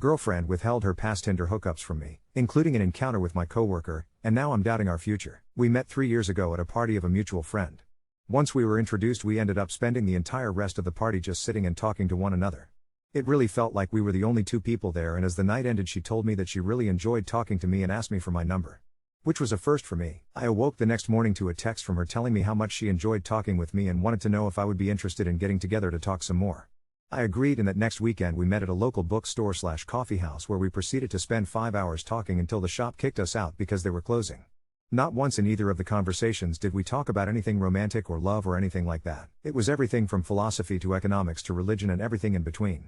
girlfriend withheld her past Tinder hookups from me, including an encounter with my coworker, and now I'm doubting our future. We met 3 years ago at a party of a mutual friend. Once we were introduced, we ended up spending the entire rest of the party just sitting and talking to one another. It really felt like we were the only 2 people there, and as the night ended she told me that she really enjoyed talking to me and asked me for my number. Which was a first for me. I awoke the next morning to a text from her telling me how much she enjoyed talking with me and wanted to know if I would be interested in getting together to talk some more. I agreed, and that next weekend we met at a local bookstore/coffee house where we proceeded to spend 5 hours talking until the shop kicked us out because they were closing. Not once in either of the conversations did we talk about anything romantic or love or anything like that. It was everything from philosophy to economics to religion and everything in between.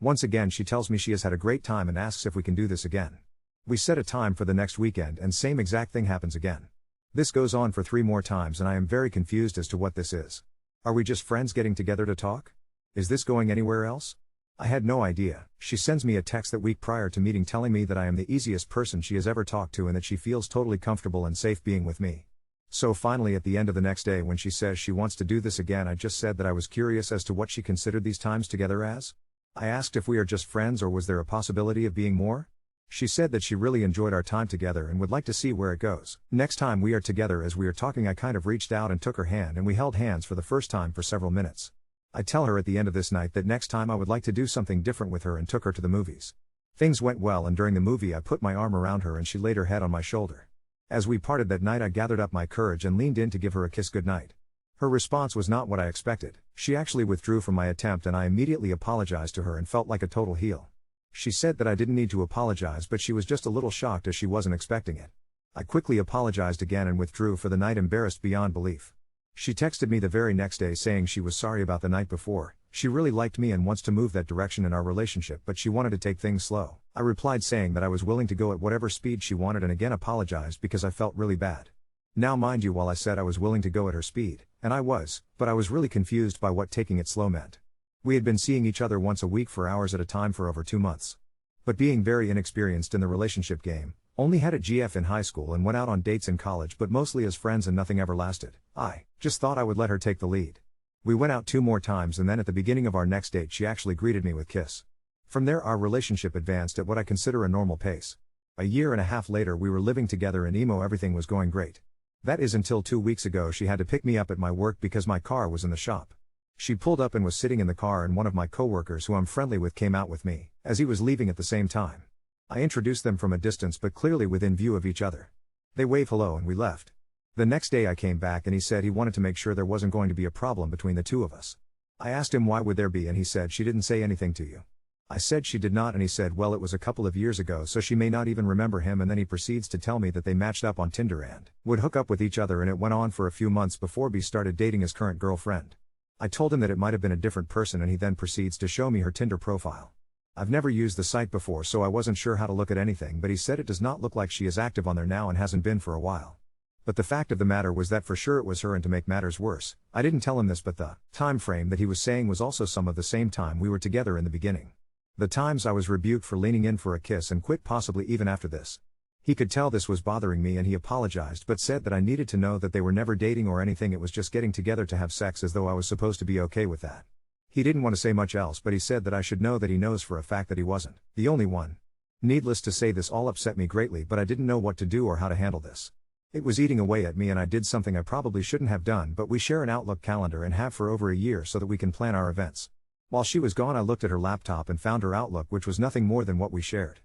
Once again she tells me she has had a great time and asks if we can do this again. We set a time for the next weekend and same exact thing happens again. This goes on for 3 more times and I am very confused as to what this is. Are we just friends getting together to talk? Is this going anywhere else? I had no idea. She sends me a text that week prior to meeting telling me that I am the easiest person she has ever talked to and that she feels totally comfortable and safe being with me. So finally at the end of the next day when she says she wants to do this again, I just said that I was curious as to what she considered these times together as. I asked if we are just friends or was there a possibility of being more? She said that she really enjoyed our time together and would like to see where it goes. Next time we are together, as we are talking, I kind of reached out and took her hand and we held hands for the first time for several minutes. I tell her at the end of this night that next time I would like to do something different with her and took her to the movies. Things went well and during the movie I put my arm around her and she laid her head on my shoulder. As we parted that night I gathered up my courage and leaned in to give her a kiss goodnight. Her response was not what I expected. She actually withdrew from my attempt and I immediately apologized to her and felt like a total heel. She said that I didn't need to apologize, but she was just a little shocked as she wasn't expecting it. I quickly apologized again and withdrew for the night, embarrassed beyond belief. She texted me the very next day saying she was sorry about the night before. She really liked me and wants to move that direction in our relationship, but she wanted to take things slow. I replied saying that I was willing to go at whatever speed she wanted and again apologized because I felt really bad. Now mind you, while I said I was willing to go at her speed, and I was, but I was really confused by what taking it slow meant. We had been seeing each other once a week for hours at a time for over 2 months. But being very inexperienced in the relationship game, only had a GF in high school and went out on dates in college but mostly as friends and nothing ever lasted. I just thought I would let her take the lead. We went out 2 more times and then at the beginning of our next date she actually greeted me with a kiss. From there our relationship advanced at what I consider a normal pace. A year and a half later we were living together and everything was going great. That is until 2 weeks ago she had to pick me up at my work because my car was in the shop. She pulled up and was sitting in the car and one of my coworkers who I'm friendly with came out with me, as he was leaving at the same time. I introduced them from a distance but clearly within view of each other. They waved hello and we left. The next day I came back and he said he wanted to make sure there wasn't going to be a problem between the 2 of us. I asked him why would there be and he said she didn't say anything to you. I said she did not and he said well it was a couple of years ago so she may not even remember him, and then he proceeds to tell me that they matched up on Tinder and would hook up with each other, and it went on for a few months before B started dating his current girlfriend. I told him that it might have been a different person and he then proceeds to show me her Tinder profile. I've never used the site before so I wasn't sure how to look at anything, but he said it does not look like she is active on there now and hasn't been for a while. But the fact of the matter was that for sure it was her, and to make matters worse, I didn't tell him this, but the time frame that he was saying was also some of the same time we were together in the beginning. The times I was rebuked for leaning in for a kiss and quit possibly even after this. He could tell this was bothering me and he apologized but said that I needed to know that they were never dating or anything, it was just getting together to have sex, as though I was supposed to be okay with that. He didn't want to say much else, but he said that I should know that he knows for a fact that he wasn't the only one. Needless to say, this all upset me greatly, but I didn't know what to do or how to handle this. It was eating away at me and I did something I probably shouldn't have done, but we share an Outlook calendar and have for over a year so that we can plan our events. While she was gone I looked at her laptop and found her Outlook, which was nothing more than what we shared.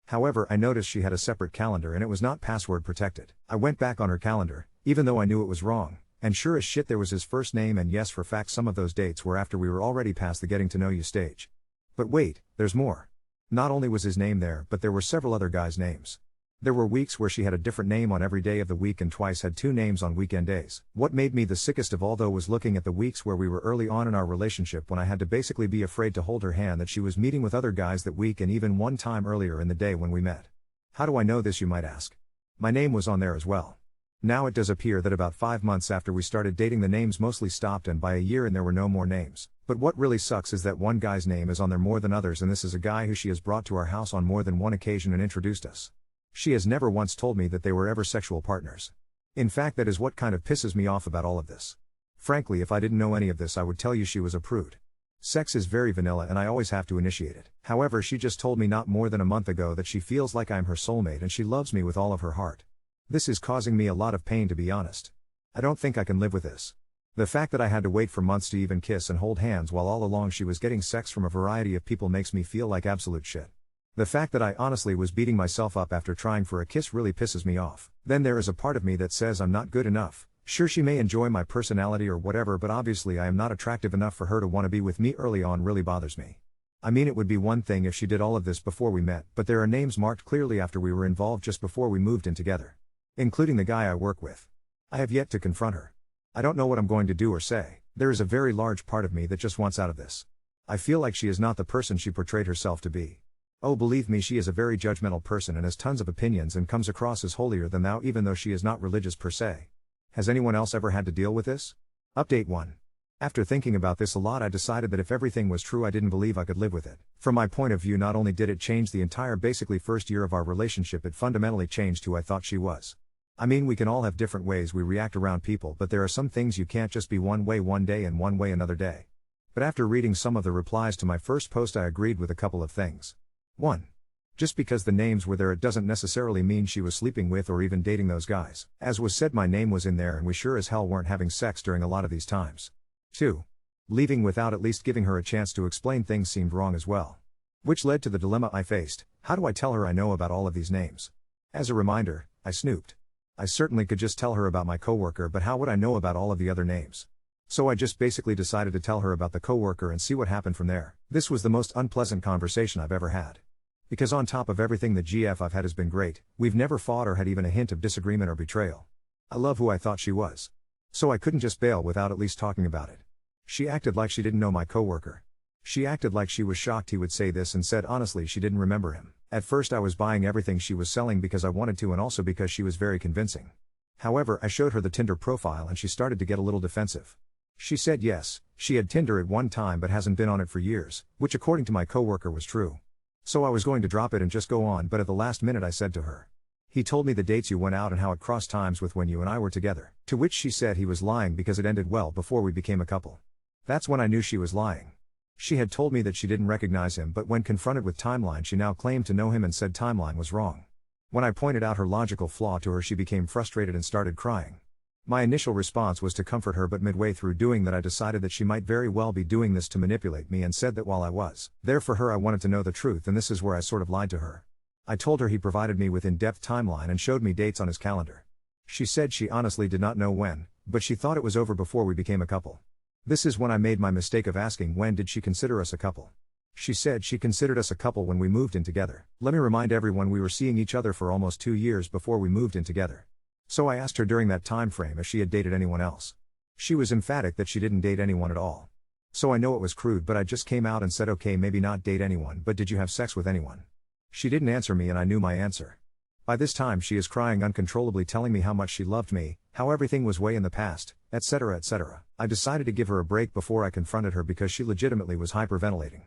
However, I noticed she had a separate calendar and it was not password protected. I went back on her calendar, even though I knew it was wrong, and sure as shit there was his first name, and yes, for fact some of those dates were after we were already past the getting to know you stage. But wait, there's more. Not only was his name there, but there were several other guys' names. There were weeks where she had a different name on every day of the week and twice had 2 names on weekend days. What made me the sickest of all though was looking at the weeks where we were early on in our relationship when I had to basically be afraid to hold her hand, that she was meeting with other guys that week and even one time earlier in the day when we met. How do I know this, you might ask? My name was on there as well. Now it does appear that about 5 months after we started dating the names mostly stopped, and by a year and there were no more names. But what really sucks is that one guy's name is on there more than others, and this is a guy who she has brought to our house on more than one occasion and introduced us. She has never once told me that they were ever sexual partners. In fact, that is what kind of pisses me off about all of this. Frankly, if I didn't know any of this I would tell you she was a prude. Sex is very vanilla and I always have to initiate it. However, she just told me not more than a month ago that she feels like I'm her soulmate and she loves me with all of her heart. This is causing me a lot of pain, to be honest. I don't think I can live with this. The fact that I had to wait for months to even kiss and hold hands while all along she was getting sex from a variety of people makes me feel like absolute shit. The fact that I honestly was beating myself up after trying for a kiss really pisses me off. Then there is a part of me that says I'm not good enough. Sure, she may enjoy my personality or whatever, but obviously I am not attractive enough for her to want to be with me early on. Really bothers me. I mean, it would be one thing if she did all of this before we met, but there are names marked clearly after we were involved just before we moved in together. Including the guy I work with. I have yet to confront her. I don't know what I'm going to do or say. There is a very large part of me that just wants out of this. I feel like she is not the person she portrayed herself to be. Oh, believe me, she is a very judgmental person and has tons of opinions and comes across as holier than thou even though she is not religious per se. Has anyone else ever had to deal with this? Update 1. After thinking about this a lot, I decided that if everything was true, I didn't believe I could live with it. From my point of view, not only did it change the entire basically first year of our relationship, it fundamentally changed who I thought she was. I mean, we can all have different ways we react around people, but there are some things you can't just be one way one day and one way another day. But after reading some of the replies to my first post, I agreed with a couple of things. 1. Just because the names were there, it doesn't necessarily mean she was sleeping with or even dating those guys. As was said, my name was in there and we sure as hell weren't having sex during a lot of these times. 2. Leaving without at least giving her a chance to explain things seemed wrong as well. Which led to the dilemma I faced: how do I tell her I know about all of these names? As a reminder, I snooped. I certainly could just tell her about my coworker, but how would I know about all of the other names? So I just basically decided to tell her about the coworker and see what happened from there. This was the most unpleasant conversation I've ever had. Because on top of everything, the GF I've had has been great. We've never fought or had even a hint of disagreement or betrayal. I love who I thought she was. So I couldn't just bail without at least talking about it. She acted like she didn't know my coworker. She acted like she was shocked he would say this and said honestly she didn't remember him. At first I was buying everything she was selling because I wanted to and also because she was very convincing. However, I showed her the Tinder profile and she started to get a little defensive. She said yes, she had Tinder at one time but hasn't been on it for years, which according to my coworker was true. So I was going to drop it and just go on, but at the last minute I said to her, "He told me the dates you went out and how it crossed times with when you and I were together." To which she said he was lying because it ended well before we became a couple. That's when I knew she was lying. She had told me that she didn't recognize him, but when confronted with timeline she now claimed to know him and said timeline was wrong. When I pointed out her logical flaw to her, she became frustrated and started crying. My initial response was to comfort her, but midway through doing that I decided that she might very well be doing this to manipulate me and said that while I was there for her I wanted to know the truth, and this is where I sort of lied to her. I told her he provided me with in-depth timeline and showed me dates on his calendar. She said she honestly did not know when, but she thought it was over before we became a couple. This is when I made my mistake of asking when did she consider us a couple. She said she considered us a couple when we moved in together. Let me remind everyone, we were seeing each other for almost 2 years before we moved in together. So I asked her during that time frame if she had dated anyone else. She was emphatic that she didn't date anyone at all. So I know it was crude, but I just came out and said okay, maybe not date anyone, but did you have sex with anyone? She didn't answer me and I knew my answer. By this time she is crying uncontrollably, telling me how much she loved me, how everything was way in the past, etc. etc. I decided to give her a break before I confronted her because she legitimately was hyperventilating.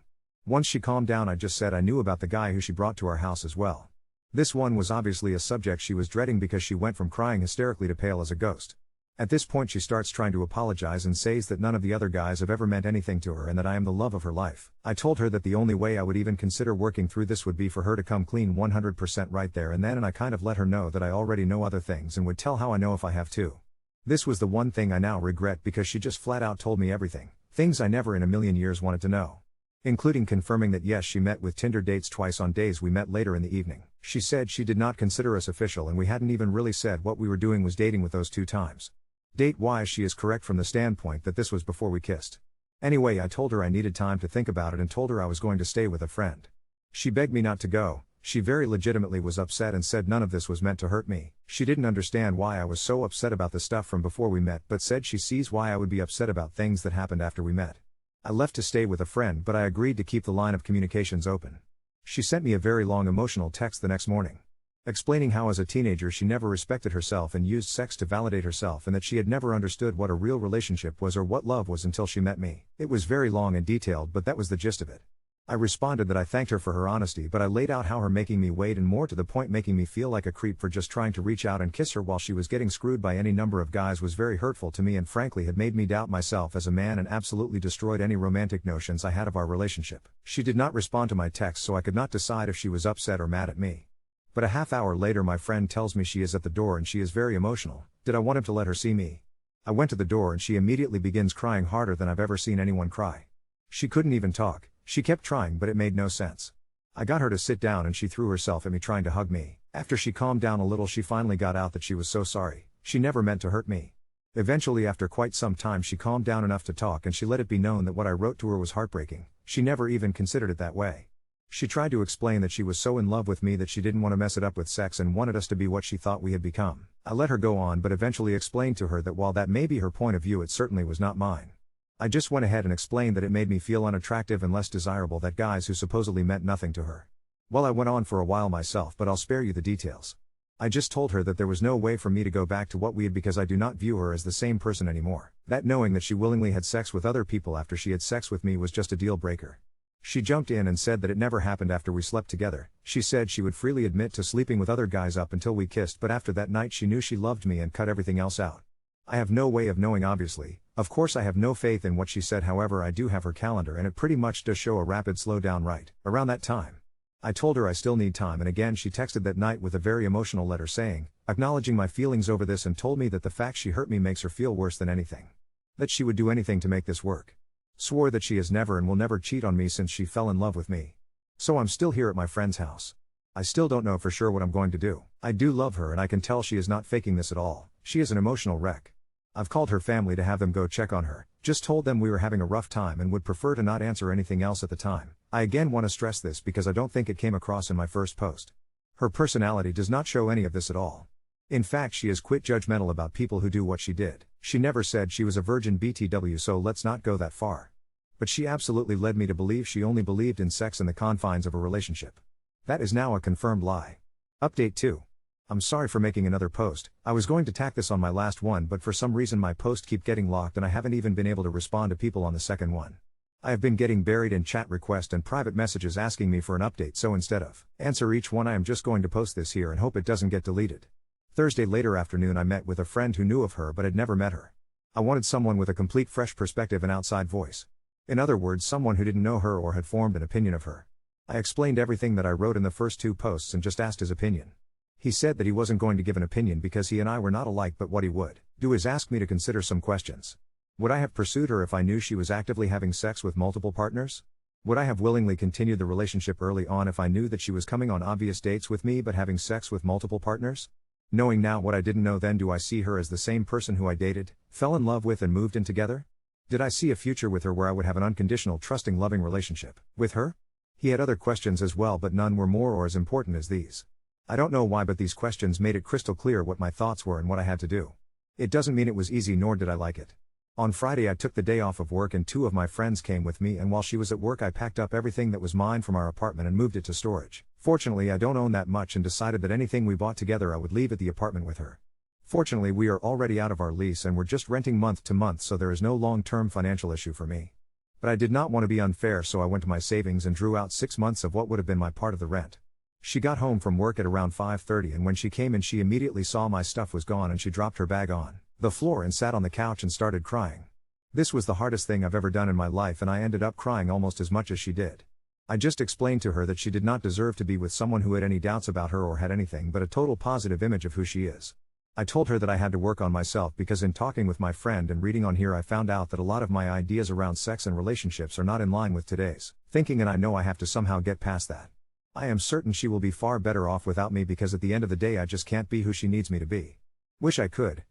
Once she calmed down I just said I knew about the guy who she brought to our house as well. This one was obviously a subject she was dreading because she went from crying hysterically to pale as a ghost. At this point she starts trying to apologize and says that none of the other guys have ever meant anything to her and that I am the love of her life. I told her that the only way I would even consider working through this would be for her to come clean 100% right there and then, and I kind of let her know that I already know other things and would tell how I know if I have to. This was the one thing I now regret because she just flat out told me everything, things I never in a million years wanted to know. Including confirming that yes, she met with Tinder dates twice on days we met later in the evening. She said she did not consider us official and we hadn't even really said what we were doing was dating with those 2 times. Date-wise she is correct from the standpoint that this was before we kissed. Anyway, I told her I needed time to think about it and told her I was going to stay with a friend. She begged me not to go. She very legitimately was upset and said none of this was meant to hurt me. She didn't understand why I was so upset about the stuff from before we met, but said she sees why I would be upset about things that happened after we met. I left to stay with a friend, but I agreed to keep the line of communications open. She sent me a very long emotional text the next morning, explaining how as a teenager she never respected herself and used sex to validate herself and that she had never understood what a real relationship was or what love was until she met me. It was very long and detailed, but that was the gist of it. I responded that I thanked her for her honesty, but I laid out how her making me wait and more to the point making me feel like a creep for just trying to reach out and kiss her while she was getting screwed by any number of guys was very hurtful to me and frankly had made me doubt myself as a man and absolutely destroyed any romantic notions I had of our relationship. She did not respond to my text, so I could not decide if she was upset or mad at me. But a half hour later my friend tells me she is at the door and she is very emotional. Did I want him to let her see me? I went to the door and she immediately begins crying harder than I've ever seen anyone cry. She couldn't even talk. She kept trying but it made no sense. I got her to sit down and she threw herself at me trying to hug me. After she calmed down a little she finally got out that she was so sorry. She never meant to hurt me. Eventually after quite some time she calmed down enough to talk and she let it be known that what I wrote to her was heartbreaking. She never even considered it that way. She tried to explain that she was so in love with me that she didn't want to mess it up with sex and wanted us to be what she thought we had become. I let her go on but eventually explained to her that while that may be her point of view it certainly was not mine. I just went ahead and explained that it made me feel unattractive and less desirable that guys who supposedly meant nothing to her. Well, I went on for a while myself but I'll spare you the details. I just told her that there was no way for me to go back to what we had because I do not view her as the same person anymore. That knowing that she willingly had sex with other people after she had sex with me was just a deal breaker. She jumped in and said that it never happened after we slept together. She said she would freely admit to sleeping with other guys up until we kissed, but after that night she knew she loved me and cut everything else out. I have no way of knowing obviously. Of course I have no faith in what she said, however I do have her calendar and it pretty much does show a rapid slowdown right around that time. I told her I still need time and again she texted that night with a very emotional letter saying, acknowledging my feelings over this and told me that the fact she hurt me makes her feel worse than anything. That she would do anything to make this work. Swore that she has never and will never cheat on me since she fell in love with me. So I'm still here at my friend's house. I still don't know for sure what I'm going to do. I do love her and I can tell she is not faking this at all. She is an emotional wreck. I've called her family to have them go check on her, just told them we were having a rough time and would prefer to not answer anything else at the time. I again want to stress this because I don't think it came across in my first post. Her personality does not show any of this at all. In fact she is quite judgmental about people who do what she did. She never said she was a virgin BTW, so let's not go that far. But she absolutely led me to believe she only believed in sex in the confines of a relationship. That is now a confirmed lie. Update 2. I'm sorry for making another post. I was going to tack this on my last one but for some reason my posts keep getting locked and I haven't even been able to respond to people on the second one. I have been getting buried in chat requests and private messages asking me for an update, so instead of answer each one I am just going to post this here and hope it doesn't get deleted. Thursday later afternoon I met with a friend who knew of her but had never met her. I wanted someone with a complete fresh perspective and outside voice. In other words, someone who didn't know her or had formed an opinion of her. I explained everything that I wrote in the first 2 posts and just asked his opinion. He said that he wasn't going to give an opinion because he and I were not alike, but what he would do is ask me to consider some questions. Would I have pursued her if I knew she was actively having sex with multiple partners? Would I have willingly continued the relationship early on if I knew that she was coming on obvious dates with me but having sex with multiple partners? Knowing now what I didn't know then, do I see her as the same person who I dated, fell in love with and moved in together? Did I see a future with her where I would have an unconditional, trusting, loving relationship with her? He had other questions as well, but none were more or as important as these. I don't know why, but these questions made it crystal clear what my thoughts were and what I had to do. It doesn't mean it was easy, nor did I like it. On Friday I took the day off of work and 2 of my friends came with me, and while she was at work I packed up everything that was mine from our apartment and moved it to storage. Fortunately I don't own that much and decided that anything we bought together I would leave at the apartment with her. Fortunately we are already out of our lease and we're just renting month to month, so there is no long-term financial issue for me. But I did not want to be unfair, so I went to my savings and drew out 6 months of what would have been my part of the rent. She got home from work at around 5:30 and when she came in she immediately saw my stuff was gone and she dropped her bag on the floor and sat on the couch and started crying. This was the hardest thing I've ever done in my life and I ended up crying almost as much as she did. I just explained to her that she did not deserve to be with someone who had any doubts about her or had anything but a total positive image of who she is. I told her that I had to work on myself because in talking with my friend and reading on here I found out that a lot of my ideas around sex and relationships are not in line with today's thinking, and I know I have to somehow get past that. I am certain she will be far better off without me because at the end of the day I just can't be who she needs me to be. Wish I could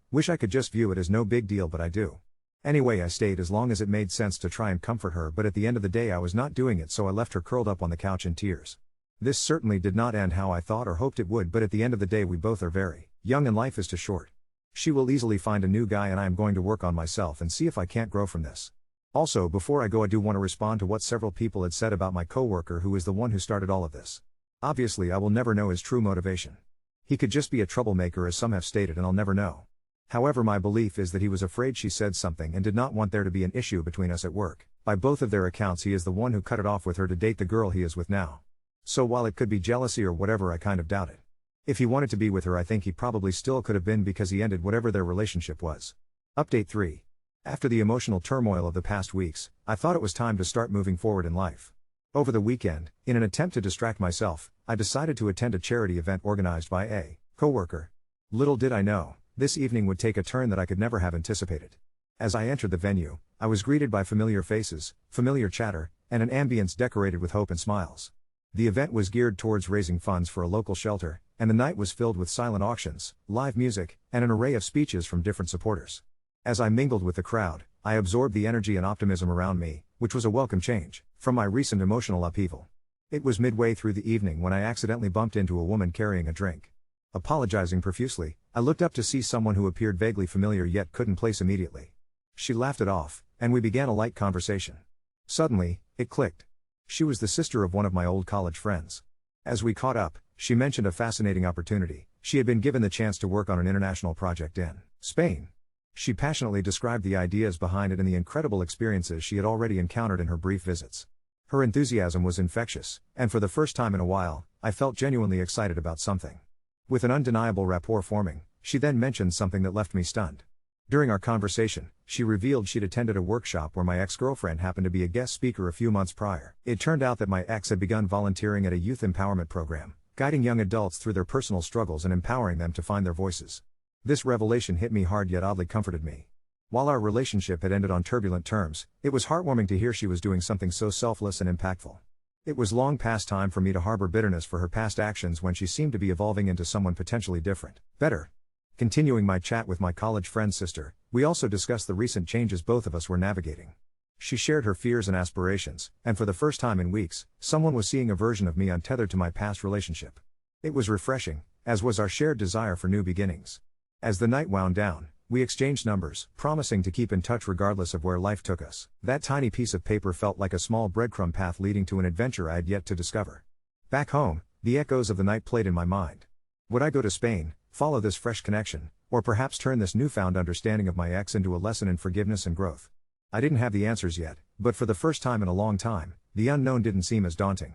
just view it as no big deal, but I do. Anyway, I stayed as long as it made sense to try and comfort her, but at the end of the day I was not doing it, so I left her curled up on the couch in tears. This certainly did not end how I thought or hoped it would, but at the end of the day we both are very young and life is too short. She will easily find a new guy and I am going to work on myself and see if I can't grow from this. Also, before I go, I do want to respond to what several people had said about my coworker, who is the one who started all of this. Obviously I will never know his true motivation. He could just be a troublemaker as some have stated, and I'll never know. However, my belief is that he was afraid she said something and did not want there to be an issue between us at work. By both of their accounts, he is the one who cut it off with her to date the girl he is with now. So while it could be jealousy or whatever, I kind of doubt it. If he wanted to be with her, I think he probably still could have been, because he ended whatever their relationship was. Update 3. After the emotional turmoil of the past weeks, I thought it was time to start moving forward in life. Over the weekend, in an attempt to distract myself, I decided to attend a charity event organized by a coworker. Little did I know, this evening would take a turn that I could never have anticipated. As I entered the venue, I was greeted by familiar faces, familiar chatter, and an ambience decorated with hope and smiles. The event was geared towards raising funds for a local shelter, and the night was filled with silent auctions, live music, and an array of speeches from different supporters. As I mingled with the crowd, I absorbed the energy and optimism around me, which was a welcome change from my recent emotional upheaval. It was midway through the evening when I accidentally bumped into a woman carrying a drink. Apologizing profusely, I looked up to see someone who appeared vaguely familiar yet couldn't place immediately. She laughed it off, and we began a light conversation. Suddenly, it clicked. She was the sister of one of my old college friends. As we caught up, she mentioned a fascinating opportunity. She had been given the chance to work on an international project in Spain. She passionately described the ideas behind it and the incredible experiences she had already encountered in her brief visits. Her enthusiasm was infectious, and for the first time in a while, I felt genuinely excited about something. With an undeniable rapport forming, she then mentioned something that left me stunned. During our conversation, she revealed she'd attended a workshop where my ex-girlfriend happened to be a guest speaker a few months prior. It turned out that my ex had begun volunteering at a youth empowerment program, guiding young adults through their personal struggles and empowering them to find their voices. This revelation hit me hard yet oddly comforted me. While our relationship had ended on turbulent terms, it was heartwarming to hear she was doing something so selfless and impactful. It was long past time for me to harbor bitterness for her past actions when she seemed to be evolving into someone potentially different, better. Continuing my chat with my college friend's sister, we also discussed the recent changes both of us were navigating. She shared her fears and aspirations, and for the first time in weeks, someone was seeing a version of me untethered to my past relationship. It was refreshing, as was our shared desire for new beginnings. As the night wound down, we exchanged numbers, promising to keep in touch regardless of where life took us. That tiny piece of paper felt like a small breadcrumb path leading to an adventure I had yet to discover. Back home, the echoes of the night played in my mind. Would I go to Spain, follow this fresh connection, or perhaps turn this newfound understanding of my ex into a lesson in forgiveness and growth? I didn't have the answers yet, but for the first time in a long time, the unknown didn't seem as daunting.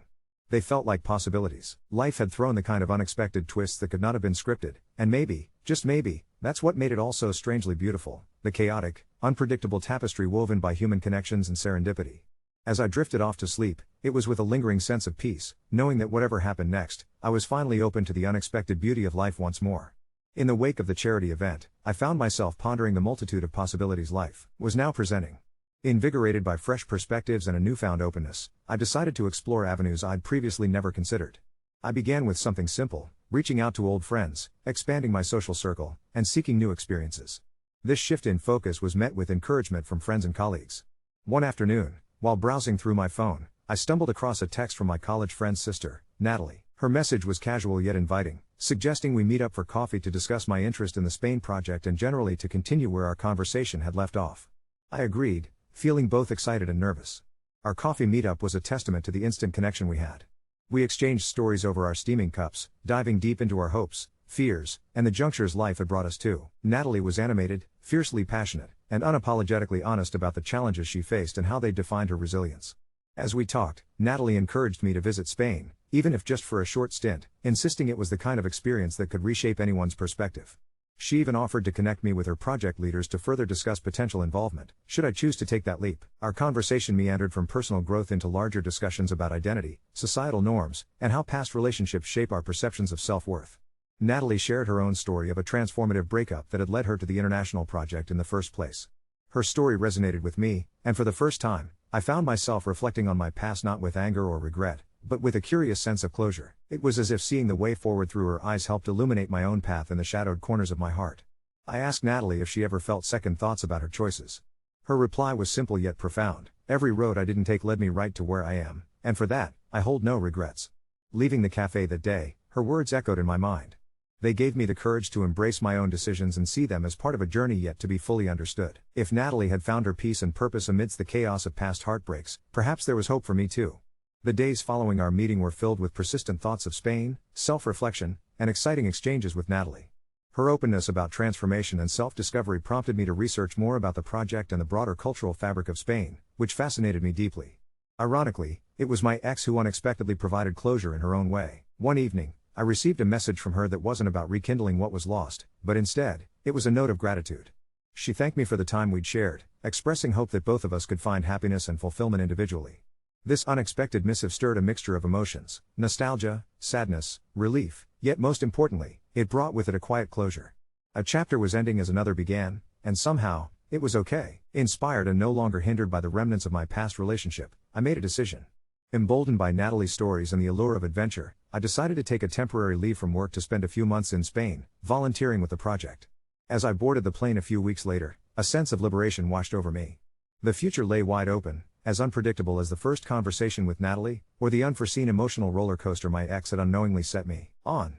They felt like possibilities. Life had thrown the kind of unexpected twists that could not have been scripted, and maybe, just maybe, that's what made it all so strangely beautiful, the chaotic, unpredictable tapestry woven by human connections and serendipity. As I drifted off to sleep, it was with a lingering sense of peace, knowing that whatever happened next, I was finally open to the unexpected beauty of life once more. In the wake of the charity event, I found myself pondering the multitude of possibilities life was now presenting. Invigorated by fresh perspectives and a newfound openness, I decided to explore avenues I'd previously never considered. I began with something simple, reaching out to old friends, expanding my social circle, and seeking new experiences. This shift in focus was met with encouragement from friends and colleagues. One afternoon, while browsing through my phone, I stumbled across a text from my college friend's sister, Natalie. Her message was casual yet inviting, suggesting we meet up for coffee to discuss my interest in the Spain project and generally to continue where our conversation had left off. I agreed, feeling both excited and nervous. Our coffee meetup was a testament to the instant connection we had. We exchanged stories over our steaming cups, diving deep into our hopes, fears, and the junctures life had brought us to. Natalie was animated, fiercely passionate, and unapologetically honest about the challenges she faced and how they defined her resilience. As we talked, Natalie encouraged me to visit Spain, even if just for a short stint, insisting it was the kind of experience that could reshape anyone's perspective. She even offered to connect me with her project leaders to further discuss potential involvement, should I choose to take that leap. Our conversation meandered from personal growth into larger discussions about identity, societal norms, and how past relationships shape our perceptions of self-worth. Natalie shared her own story of a transformative breakup that had led her to the international project in the first place. Her story resonated with me, and for the first time, I found myself reflecting on my past not with anger or regret, but with a curious sense of closure. It was as if seeing the way forward through her eyes helped illuminate my own path in the shadowed corners of my heart. I asked Natalie if she ever felt second thoughts about her choices. Her reply was simple yet profound: every road I didn't take led me right to where I am, and for that, I hold no regrets. Leaving the cafe that day, her words echoed in my mind. They gave me the courage to embrace my own decisions and see them as part of a journey yet to be fully understood. If Natalie had found her peace and purpose amidst the chaos of past heartbreaks, perhaps there was hope for me too. The days following our meeting were filled with persistent thoughts of Spain, self-reflection, and exciting exchanges with Natalie. Her openness about transformation and self-discovery prompted me to research more about the project and the broader cultural fabric of Spain, which fascinated me deeply. Ironically, it was my ex who unexpectedly provided closure in her own way. One evening, I received a message from her that wasn't about rekindling what was lost, but instead, it was a note of gratitude. She thanked me for the time we'd shared, expressing hope that both of us could find happiness and fulfillment individually. This unexpected missive stirred a mixture of emotions: nostalgia, sadness, relief, yet most importantly, it brought with it a quiet closure. A chapter was ending as another began, and somehow, it was okay. Inspired and no longer hindered by the remnants of my past relationship, I made a decision. Emboldened by Natalie's stories and the allure of adventure, I decided to take a temporary leave from work to spend a few months in Spain, volunteering with the project. As I boarded the plane a few weeks later, a sense of liberation washed over me. The future lay wide open, as unpredictable as the first conversation with Natalie, or the unforeseen emotional roller coaster my ex had unknowingly set me on.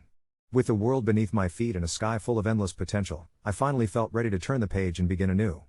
With the world beneath my feet and a sky full of endless potential, I finally felt ready to turn the page and begin anew.